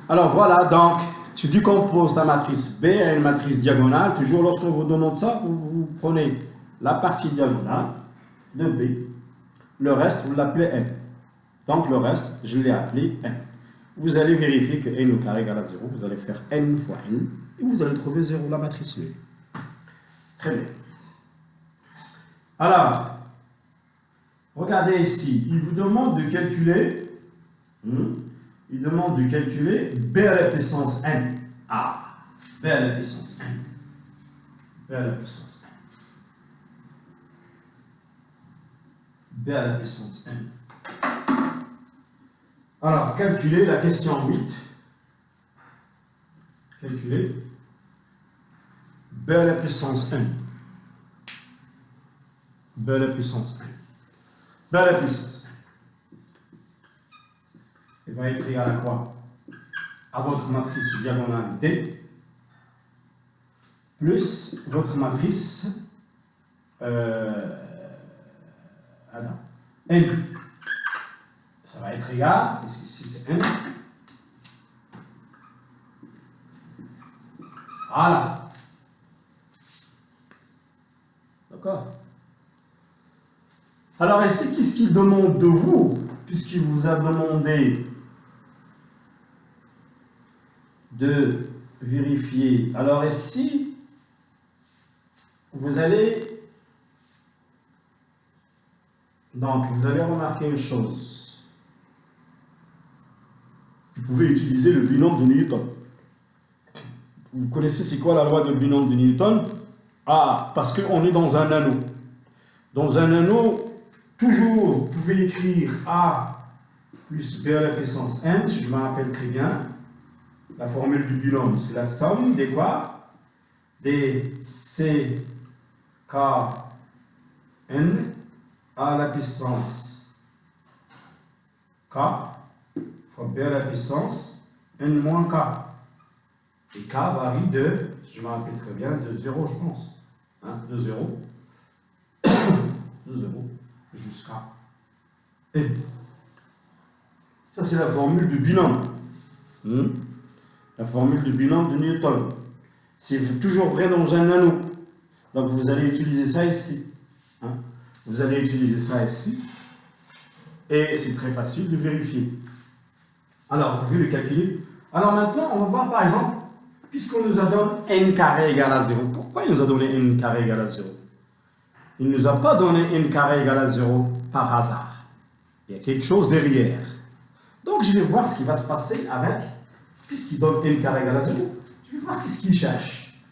Alors voilà, donc tu décomposes ta matrice B à une matrice diagonale. Toujours lorsqu'on vous demande ça, vous prenez la partie diagonale de B. Le reste, vous l'appelez n. Donc le reste, je l'ai appelé n. Vous allez vérifier que n au carré égale à 0. Vous allez faire n fois n. Et vous allez trouver 0, la matrice B. Très bien. Alors, regardez ici. Il vous demande de calculer... il demande de calculer b à la puissance n. Ah, b à la puissance n. b à la puissance n. b à la puissance n. Alors, calculer la question 8. Calculer b à la puissance n. b à la puissance n. b à la puissance n. Il va être égal à quoi? À votre matrice diagonale D plus votre matrice N. Ça va être égal, ici c'est N. Voilà. D'accord? Alors ici, qu'est-ce qu'il demande de vous? Puisqu'il vous a demandé de vérifier. Alors ici, vous allez remarquer une chose. Vous pouvez utiliser le binôme de Newton. Vous connaissez c'est quoi la loi de binôme de Newton? Ah, parce qu'on est dans un anneau. Dans un anneau, toujours, vous pouvez écrire A plus B à la puissance n, si je me rappelle très bien. La formule du binôme, c'est la somme des quoi? Des C, K, N à la puissance K fois B à la puissance N moins K. Et K varie de, si je me rappelle très bien, de 0, je pense. Hein, de 0. De 0 jusqu'à N. Ça, c'est la formule du binôme. La formule du binôme de Newton. C'est toujours vrai dans un anneau. Donc, vous allez utiliser ça ici. Hein? Vous allez utiliser ça ici. Et c'est très facile de vérifier. Alors, vous pouvez le calculer. Alors maintenant, on va voir par exemple, puisqu'on nous a donné n carré égale à 0. Pourquoi il nous a donné n carré égale à 0? Il ne nous a pas donné n carré égale à 0 par hasard. Il y a quelque chose derrière. Donc, je vais voir ce qui va se passer avec, puisqu'il donne n carré égale à 0, je vais voir qu'est-ce qu'il cherche.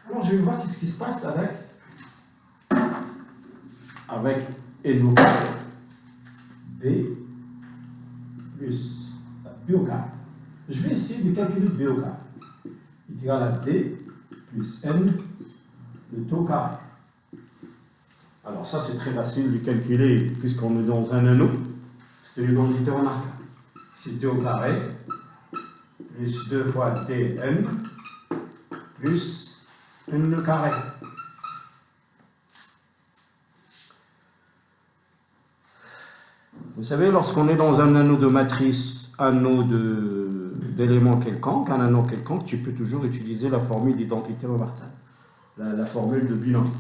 Alors, je vais voir qu'est-ce qui se passe avec n au carré. B plus B au carré. Je vais essayer de calculer B au carré. Il est égal à D plus N de taux carré. Alors ça, c'est très facile de calculer puisqu'on est dans un anneau. C'est une identité remarquable. C'est D au carré plus 2 fois Dn plus N le carré. Vous savez, lorsqu'on est dans un anneau de matrice, anneau d'éléments quelconques, un anneau quelconque, tu peux toujours utiliser la formule d'identité remarquable, la formule de binôme.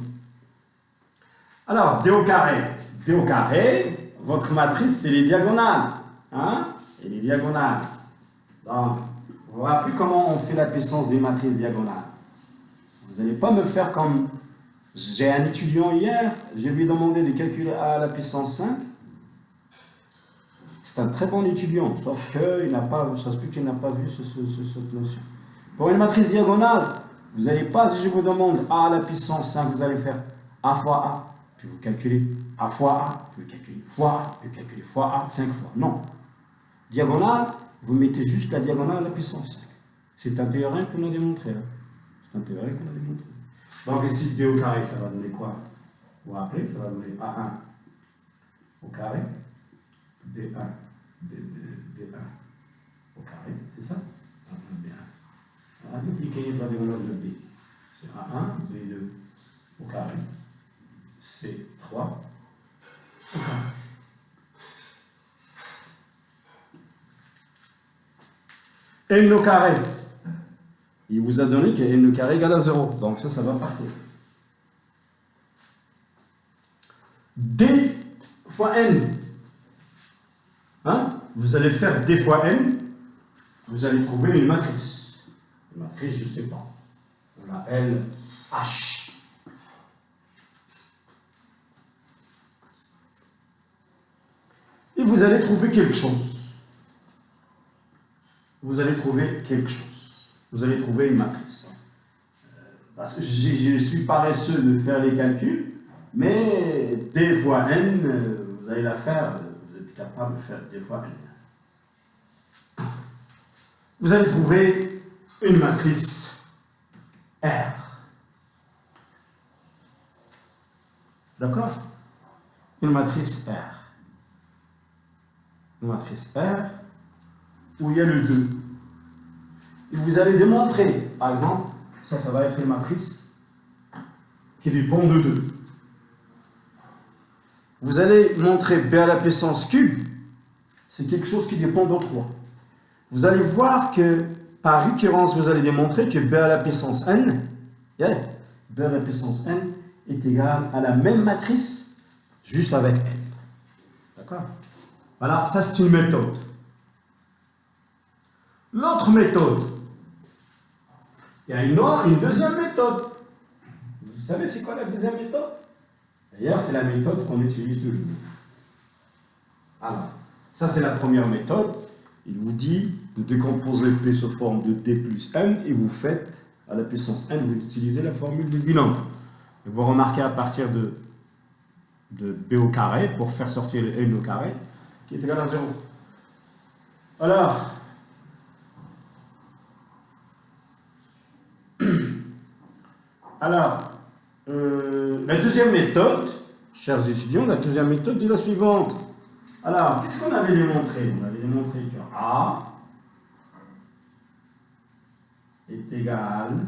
Alors, D au carré, votre matrice, c'est les diagonales. Hein? Et les diagonales. Donc, vous vous rappelez comment on fait la puissance des matrices diagonales? Vous n'allez pas me faire comme... J'ai un étudiant hier, je lui ai demandé de calculer A à la puissance 5. C'est un très bon étudiant, sauf que ça se peut qu'il n'a pas vu cette notion. Pour une matrice diagonale, vous n'allez pas, si je vous demande A à la puissance 5, vous allez faire A fois A, puis vous calculez A fois A, puis vous calculez fois A, puis vous calculez fois A 5 fois. Non. Diagonale, vous mettez juste la diagonale à la puissance 5. C'est un théorème qu'on a démontré. Hein. C'est un théorème qu'on a démontré. Donc ici, D au carré, ça va donner quoi? Vous vous rappelez, ça va donner A1 au carré. D1 au carré, c'est ça? A1, D1. On a multiplié par des diagonales de B. C'est A1, B2 au carré. C3 au carré. n au carré. Il vous a donné que n au carré égale à 0. Donc ça va partir. D fois n. Hein? Vous allez faire d fois n. Vous allez trouver une matrice. Une matrice, je ne sais pas. On l'appelle H. Et vous allez trouver quelque chose. Vous allez trouver quelque chose. Vous allez trouver une matrice. Parce que je suis paresseux de faire les calculs, mais d fois n, vous allez la faire, vous êtes capable de faire d fois n. Vous allez trouver une matrice R. D'accord? Une matrice R. Une matrice R où il y a le 2. Et vous allez démontrer, par exemple, ça va être une matrice qui dépend de 2. Vous allez montrer B à la puissance cube, c'est quelque chose qui dépend de 3. Vous allez voir que, par récurrence, vous allez démontrer que B à la puissance n, B à la puissance n est égal à la même matrice, juste avec n. D'accord? Voilà, ça c'est une méthode. L'autre méthode, il y a une deuxième méthode. Vous savez c'est quoi la deuxième méthode? D'ailleurs, c'est la méthode qu'on utilise toujours. Alors, ça c'est la première méthode. Il vous dit de décomposer P sous forme de D plus n et vous faites à la puissance n, vous utilisez la formule du binôme. Et vous remarquez à partir de B au carré pour faire sortir le n au carré qui est égal à 0. Alors, la deuxième méthode, chers étudiants, la deuxième méthode est la suivante. Alors, qu'est-ce qu'on avait démontré? On avait démontré que A est égal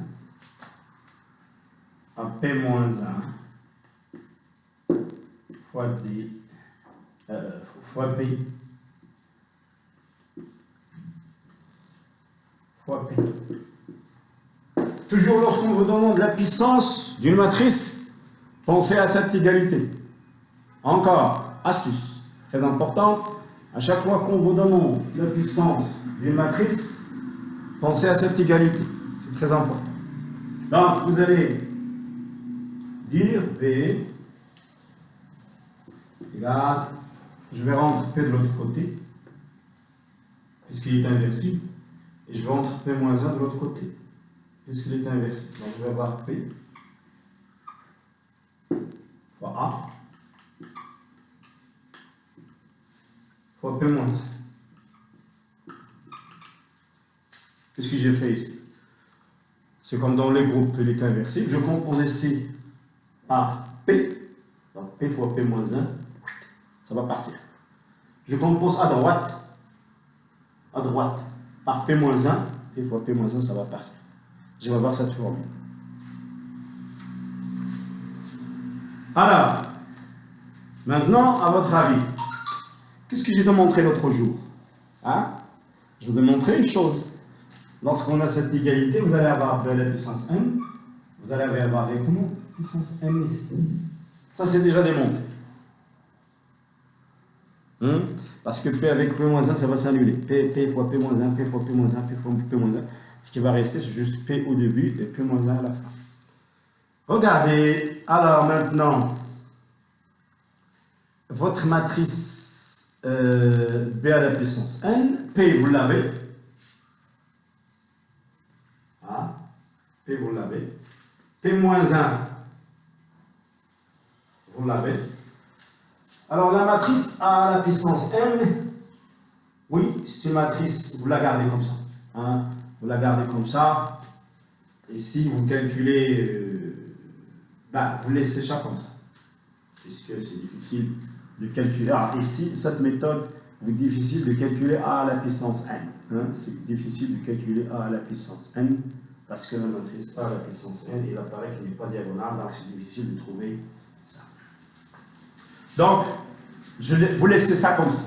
à P-1 fois D fois P fois P. Toujours lorsqu'on vous demande la puissance d'une matrice, pensez à cette égalité. Encore, astuce, très importante, à chaque fois qu'on vous demande la puissance d'une matrice, pensez à cette égalité. C'est très important. Donc, vous allez dire P égale, je vais rendre P de l'autre côté, puisqu'il est inversible, et je vais rendre P moins 1 de l'autre côté, puisqu'il est inversible. Donc, je vais avoir P fois A fois P moins 1. Qu'est-ce que j'ai fait ici? C'est comme dans les groupes, il est inversible. Je compose ici par P, donc P fois P moins 1, ça va partir. Je compose à droite, par P moins 1, P fois P moins 1, ça va partir. Je vais avoir cette formule. Alors, maintenant, à votre avis, qu'est-ce que j'ai démontré l'autre jour? Hein? Je vais vous démontrer une chose. Lorsqu'on a cette égalité, vous allez avoir B à la puissance n, vous allez avoir avec comment? Puissance n ici. Ça, c'est déjà démontré. Parce que P avec P moins 1, ça va s'annuler. P fois P moins 1, P fois P moins 1, P fois P moins 1. Ce qui va rester, c'est juste P au début et P moins 1 à la fin. Regardez, alors maintenant, votre matrice B à la puissance n, P, vous l'avez. Ah, P, vous l'avez. P moins 1, vous l'avez. Alors, la matrice A à la puissance n, oui, c'est une matrice, vous la gardez comme ça. Hein, vous la gardez comme ça. Et si vous calculez, vous laissez ça comme ça. Puisque c'est difficile de calculer. Alors, ici, cette méthode, c'est difficile de calculer A à la puissance n. Hein, c'est difficile de calculer A à la puissance n. Parce que la matrice A à la puissance n, il apparaît qu'elle n'est pas diagonale, donc c'est difficile de trouver ça. Donc, vous laissez ça comme ça.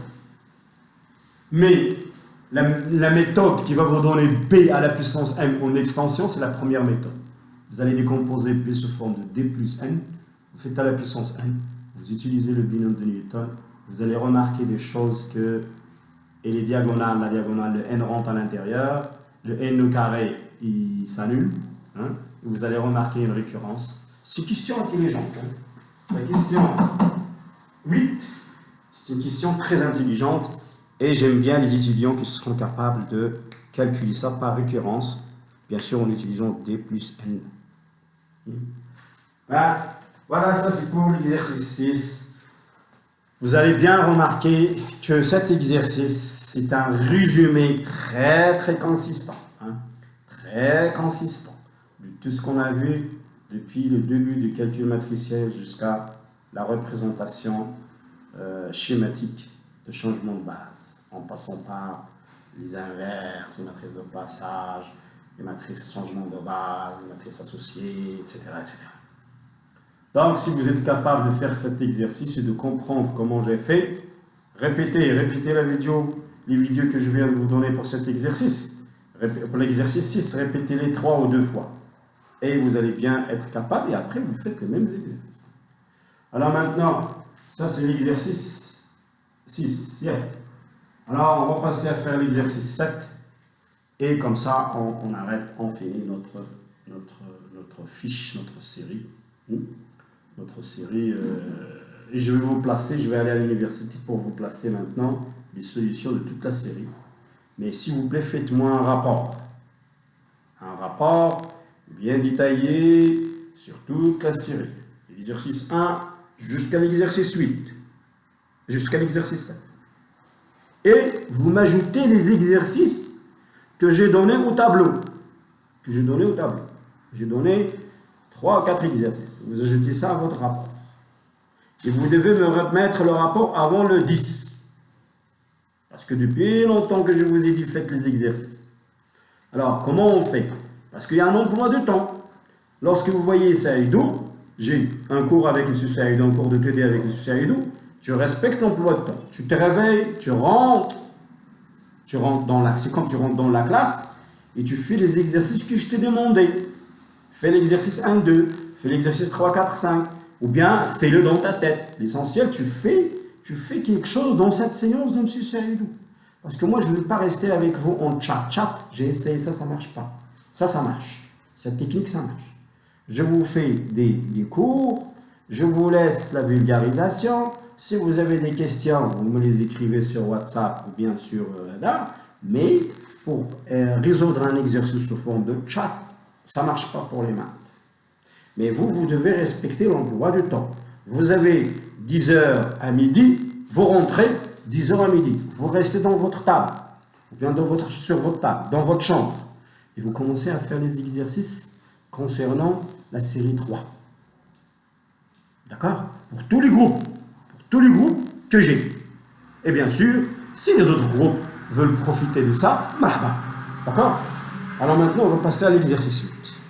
Mais, La méthode qui va vous donner B à la puissance M en extension, c'est la première méthode. Vous allez décomposer B sous forme de D plus N. Vous faites à la puissance N. Vous utilisez le binôme de Newton. Vous allez remarquer des choses que... Et les diagonales, la diagonale de N rentre à l'intérieur. Le N au carré, il s'annule. Hein? Vous allez remarquer une récurrence. C'est une question intelligente. Hein? La question 8, c'est une question très intelligente. Et j'aime bien les étudiants qui seront capables de calculer ça par récurrence. Bien sûr, en utilisant D plus N. Voilà, ça c'est pour l'exercice 6. Vous allez bien remarquer que cet exercice, c'est un résumé très consistant. Hein, très consistant de tout ce qu'on a vu depuis le début du calcul matriciel jusqu'à la représentation schématique de changement de base, en passant par les inverses, les matrices de passage, les matrices changement de base, les matrices associées, etc., etc. Donc, si vous êtes capable de faire cet exercice et de comprendre comment j'ai fait, répétez la vidéo, les vidéos que je viens de vous donner pour cet exercice. Pour l'exercice 6, répétez-les 3 ou 2 fois. Et vous allez bien être capable, et après vous faites les mêmes exercices. Alors maintenant, ça c'est l'exercice 6. Yeah. Alors, on va passer à faire l'exercice 7. Et comme ça, on arrête, on finit notre fiche, notre série. Notre série. Et je vais vous placer, je vais aller à l'université pour vous placer maintenant les solutions de toute la série. Mais s'il vous plaît, faites-moi un rapport. Un rapport bien détaillé sur toute la série. L'exercice 1 jusqu'à l'exercice 8. Jusqu'à l'exercice 7. Et vous m'ajoutez les exercices que j'ai donnés au tableau. J'ai donné 3 ou 4 exercices. Vous ajoutez ça à votre rapport. Et vous devez me remettre le rapport avant le 10. Parce que depuis longtemps que je vous ai dit, faites les exercices. Alors, comment on fait? Parce qu'il y a un emploi de temps. Lorsque vous voyez Saïdou, j'ai un cours avec M. Saïdou, un cours de TD avec M. Saïdou, tu respectes l'emploi de temps. Tu te réveilles, tu rentres dans la... C'est quand tu rentres dans la classe et tu fais les exercices que je t'ai demandé. Fais l'exercice 1, 2, fais l'exercice 3, 4, 5, ou bien fais-le dans ta tête. L'essentiel, tu fais quelque chose dans cette séance de M. Saïdou. Parce que moi, je ne veux pas rester avec vous en chat. J'ai essayé ça, ça ne marche pas. Ça marche. Cette technique, ça marche. Je vous fais des cours, je vous laisse la vulgarisation. Si vous avez des questions, vous me les écrivez sur WhatsApp ou bien sur là. Mais pour résoudre un exercice sous forme de chat, ça ne marche pas pour les maths. Mais vous devez respecter l'emploi du temps. Vous avez 10h à midi, vous rentrez 10h à midi. Vous restez dans votre table, ou bien sur votre table, dans votre chambre. Et vous commencez à faire les exercices concernant la série 3. D'accord? Pour tous les groupes. Pour tous les groupes que j'ai. Et bien sûr, si les autres groupes veulent profiter de ça, marhaba. D'accord? Alors maintenant, on va passer à l'exercice 8.